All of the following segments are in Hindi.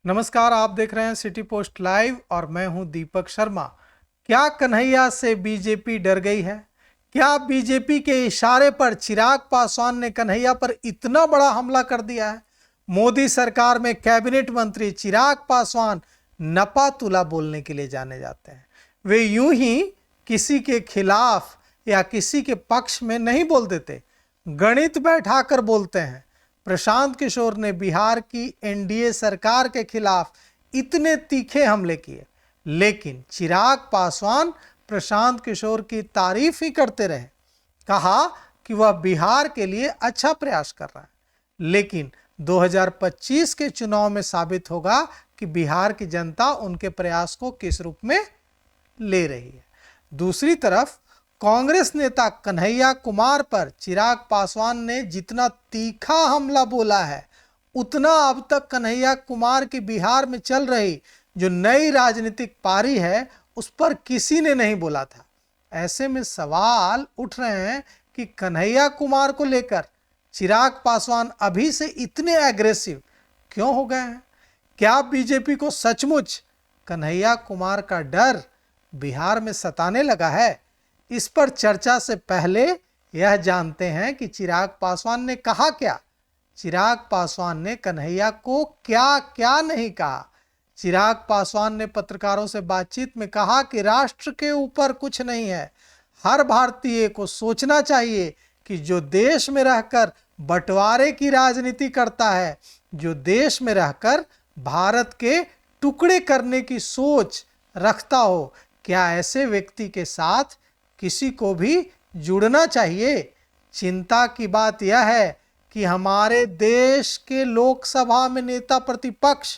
नमस्कार, आप देख रहे हैं सिटी पोस्ट लाइव और मैं हूं दीपक शर्मा। क्या कन्हैया से बीजेपी डर गई है? क्या बीजेपी के इशारे पर चिराग पासवान ने कन्हैया पर इतना बड़ा हमला कर दिया है? मोदी सरकार में कैबिनेट मंत्री चिराग पासवान नपा तुला बोलने के लिए जाने जाते हैं। वे यूं ही किसी के खिलाफ या किसी के पक्ष में नहीं बोल देते, गणित बैठाकर बोलते हैं। प्रशांत किशोर ने बिहार की एनडीए सरकार के खिलाफ इतने तीखे हमले किए, लेकिन चिराग पासवान प्रशांत किशोर की तारीफ ही करते रहे। कहा कि वह बिहार के लिए अच्छा प्रयास कर रहा है, लेकिन 2025 के चुनाव में साबित होगा कि बिहार की जनता उनके प्रयास को किस रूप में ले रही है। दूसरी तरफ कांग्रेस नेता कन्हैया कुमार पर चिराग पासवान ने जितना तीखा हमला बोला है, उतना अब तक कन्हैया कुमार की बिहार में चल रही जो नई राजनीतिक पारी है उस पर किसी ने नहीं बोला था। ऐसे में सवाल उठ रहे हैं कि कन्हैया कुमार को लेकर चिराग पासवान अभी से इतने एग्रेसिव क्यों हो गए हैं? क्या बीजेपी को सचमुच कन्हैया कुमार का डर बिहार में सताने लगा है? इस पर चर्चा से पहले यह जानते हैं कि चिराग पासवान ने कहा क्या। चिराग पासवान ने कन्हैया को क्या क्या नहीं कहा। चिराग पासवान ने पत्रकारों से बातचीत में कहा कि राष्ट्र के ऊपर कुछ नहीं है। हर भारतीय को सोचना चाहिए कि जो देश में रहकर बंटवारे की राजनीति करता है, जो देश में रहकर भारत के टुकड़े करने की सोच रखता हो, क्या ऐसे व्यक्ति के साथ किसी को भी जुड़ना चाहिए? चिंता की बात यह है कि हमारे देश के लोकसभा में नेता प्रतिपक्ष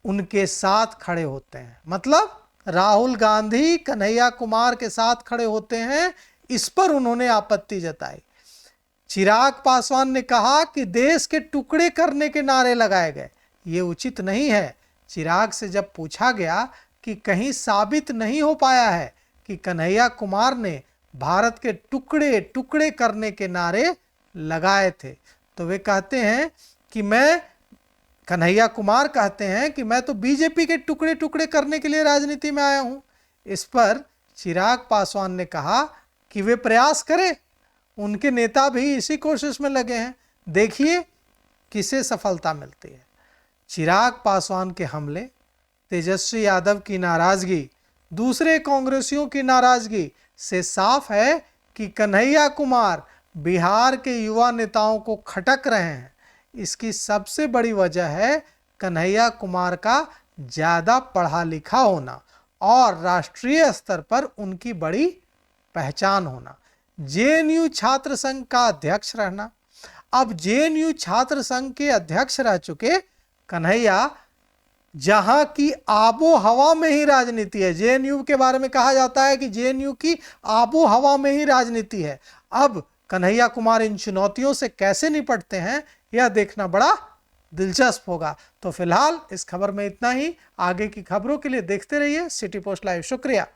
उनके साथ खड़े होते हैं, मतलब राहुल गांधी कन्हैया कुमार के साथ खड़े होते हैं। इस पर उन्होंने आपत्ति जताई। चिराग पासवान ने कहा कि देश के टुकड़े करने के नारे लगाए गए, ये उचित नहीं है। चिराग से जब पूछा गया कि कहीं साबित नहीं हो पाया है कि कन्हैया कुमार ने भारत के टुकड़े टुकड़े करने के नारे लगाए थे, तो वे कहते हैं कि कन्हैया कुमार कहते हैं कि मैं तो बीजेपी के टुकड़े टुकड़े करने के लिए राजनीति में आया हूं। इस पर चिराग पासवान ने कहा कि वे प्रयास करें, उनके नेता भी इसी कोशिश में लगे हैं, देखिए किसे सफलता मिलती है। चिराग पासवान के हमले, तेजस्वी यादव की नाराजगी, दूसरे कांग्रेसियों की नाराजगी से साफ है कि कन्हैया कुमार बिहार के युवा नेताओं को खटक रहे हैं। इसकी सबसे बड़ी वजह है कन्हैया कुमार का ज़्यादा पढ़ा लिखा होना और राष्ट्रीय स्तर पर उनकी बड़ी पहचान होना, जेएनयू छात्र संघ का अध्यक्ष रहना। अब जेएनयू छात्र संघ के अध्यक्ष रह चुके कन्हैया, जहां की आबो हवा में ही राजनीति है। जेएनयू के बारे में कहा जाता है कि जेएनयू की आबो हवा में ही राजनीति है। अब कन्हैया कुमार इन चुनौतियों से कैसे निपटते हैं, यह देखना बड़ा दिलचस्प होगा। तो फिलहाल इस खबर में इतना ही। आगे की खबरों के लिए देखते रहिए सिटी पोस्ट लाइव। शुक्रिया।